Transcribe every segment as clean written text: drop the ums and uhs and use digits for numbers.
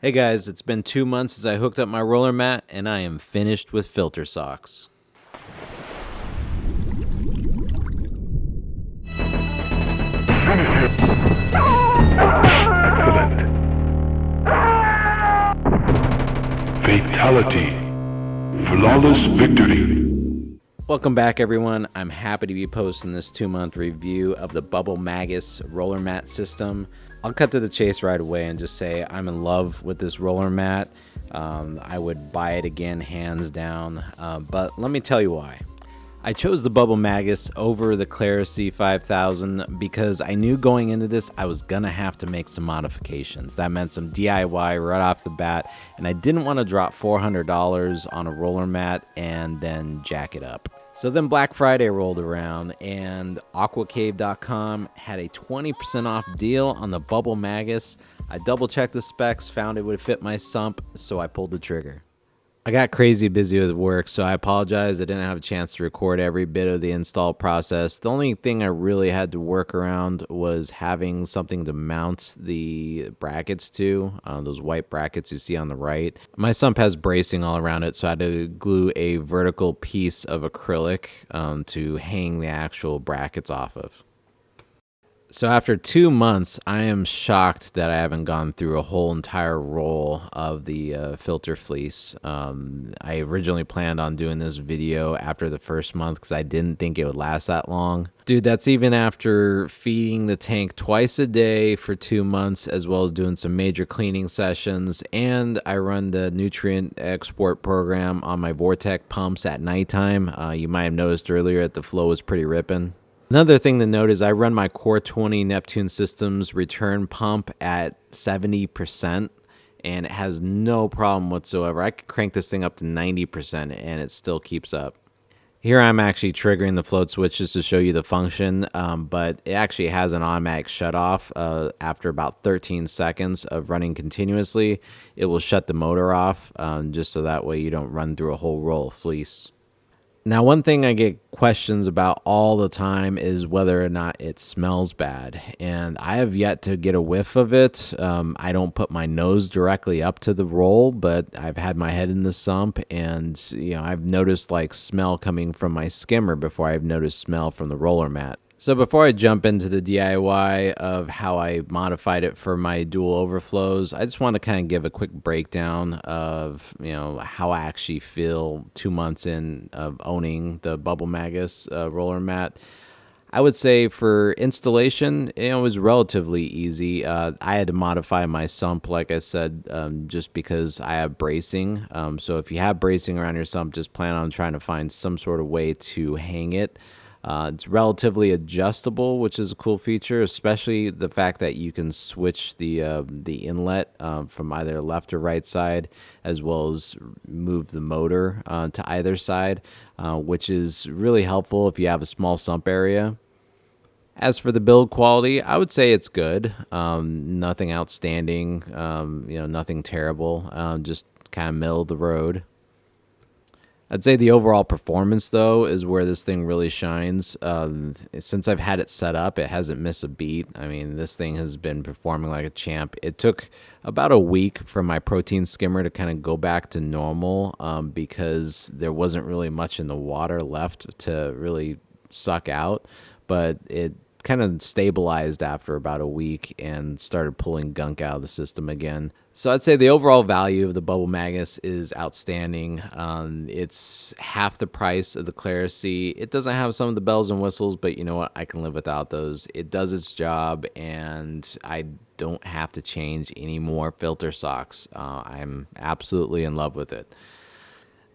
Hey guys, it's been 2 months since I hooked up my roller mat, and I am finished with filter socks. Fatality. Flawless victory. Welcome back, everyone. I'm happy to be posting this 2-month review of the Bubble Magus roller mat system. I'll cut to the chase right away and just say I'm in love with this roller mat. I would buy it again, hands down, but let me tell you why. I chose the Bubble Magus over the Clarisy 5000 because I knew going into this I was going to have to make some modifications. That meant some DIY right off the bat, and I didn't want to drop $400 on a roller mat and then jack it up. So then Black Friday rolled around, and aquacave.com had a 20% off deal on the Bubble Magus. I double-checked the specs, found it would fit my sump, so I pulled the trigger. I got crazy busy with work, so I apologize. I didn't have a chance to record every bit of the install process. The only thing I really had to work around was having something to mount the brackets to, those white brackets you see on the right. My sump has bracing all around it, so I had to glue a vertical piece of acrylic to hang the actual brackets off of. So after 2 months, I am shocked that I haven't gone through a whole entire roll of the filter fleece. I originally planned on doing this video after the first month because I didn't think it would last that long. Dude, that's even after feeding the tank twice a day for 2 months, as well as doing some major cleaning sessions. And I run the nutrient export program on my Vortec pumps at nighttime. You might have noticed earlier that the flow was pretty ripping. Another thing to note is I run my Core 20 Neptune Systems return pump at 70%, and it has no problem whatsoever. I could crank this thing up to 90%, and it still keeps up. Here I'm actually triggering the float switches to show you the function, but it actually has an automatic shut-off. After about 13 seconds of running continuously, it will shut the motor off, just so that way you don't run through a whole roll of fleece. Now, one thing I get questions about all the time is whether or not it smells bad, and I have yet to get a whiff of it. I don't put my nose directly up to the roll, but I've had my head in the sump, and I've noticed like smell coming from my skimmer before I've noticed smell from the roller mat. So before I jump into the DIY of how I modified it for my dual overflows, I just want to kind of give a quick breakdown of how I actually feel 2 months in of owning the Bubble Magus roller mat. I would say for installation, it was relatively easy. I had to modify my sump, like I said, just because I have bracing. So if you have bracing around your sump, just plan on trying to find some sort of way to hang it. It's relatively adjustable, which is a cool feature, especially the fact that you can switch the inlet from either left or right side, as well as move the motor to either side, which is really helpful if you have a small sump area. As for the build quality, I would say it's good. Nothing outstanding, nothing terrible. Just kind of middle of the road. I'd say the overall performance, though, is where this thing really shines. Since I've had it set up, it hasn't missed a beat. I mean, this thing has been performing like a champ. It took about a week for my protein skimmer to kind of go back to normal because there wasn't really much in the water left to really suck out. But it kind of stabilized after about a week and started pulling gunk out of the system again. So I'd say the overall value of the Bubble Magus is outstanding. It's half the price of the Clarisy. It doesn't have some of the bells and whistles, but you know what? I can live without those. It does its job, and I don't have to change any more filter socks. I'm absolutely in love with it.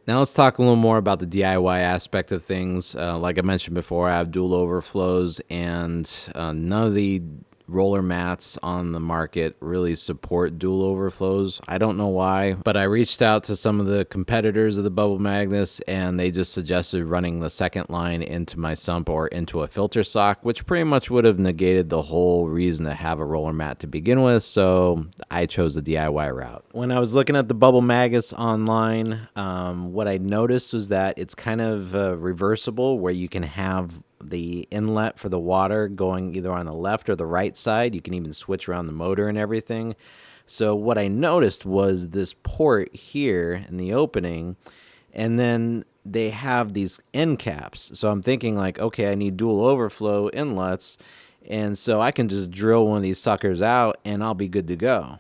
Now let's talk a little more about the DIY aspect of things. Like I mentioned before, I have dual overflows, and none of the roller mats on the market really support dual overflows. I don't know why, but I reached out to some of the competitors of the Bubble Magus, and they just suggested running the second line into my sump or into a filter sock, which pretty much would have negated the whole reason to have a roller mat to begin with, so I chose the DIY route. When I was looking at the Bubble Magus online, what I noticed was that it's kind of reversible, where you can have the inlet for the water going either on the left or the right side. You can even switch around the motor and everything, So what I noticed was this port here in the opening, and then they have these end caps. So I'm thinking like, okay, I need dual overflow inlets, and so I can just drill one of these suckers out and I'll be good to go.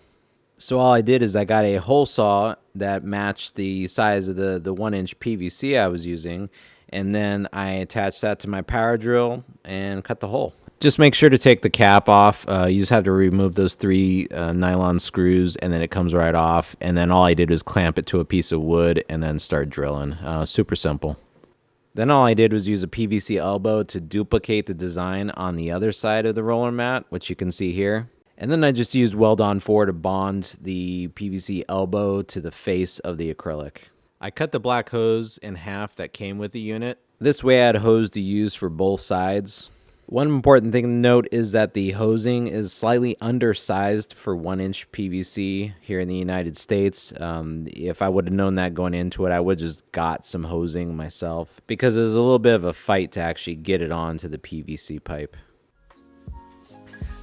So all I did is I got a hole saw that matched the size of the 1-inch PVC I was using, and then I attached that to my power drill and cut the hole. Just make sure to take the cap off. You just have to remove those 3 nylon screws, and then it comes right off. And then all I did was clamp it to a piece of wood and then start drilling. Super simple. Then all I did was use a PVC elbow to duplicate the design on the other side of the roller mat, which you can see here. And then I just used Weld-On 4 to bond the PVC elbow to the face of the acrylic. I cut the black hose in half that came with the unit. This way I had hose to use for both sides. One important thing to note is that the hosing is slightly undersized for 1-inch PVC here in the United States. If I would have known that going into it, I would have just got some hosing myself, because there's a little bit of a fight to actually get it onto the PVC pipe.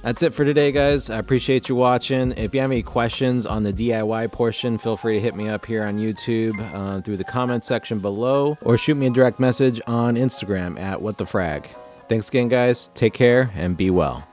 That's it for today, guys. I appreciate you watching. If you have any questions on the DIY portion, feel free to hit me up here on YouTube through the comment section below, or shoot me a direct message on Instagram at @WhatTheFrag. Thanks again, guys. Take care and be well.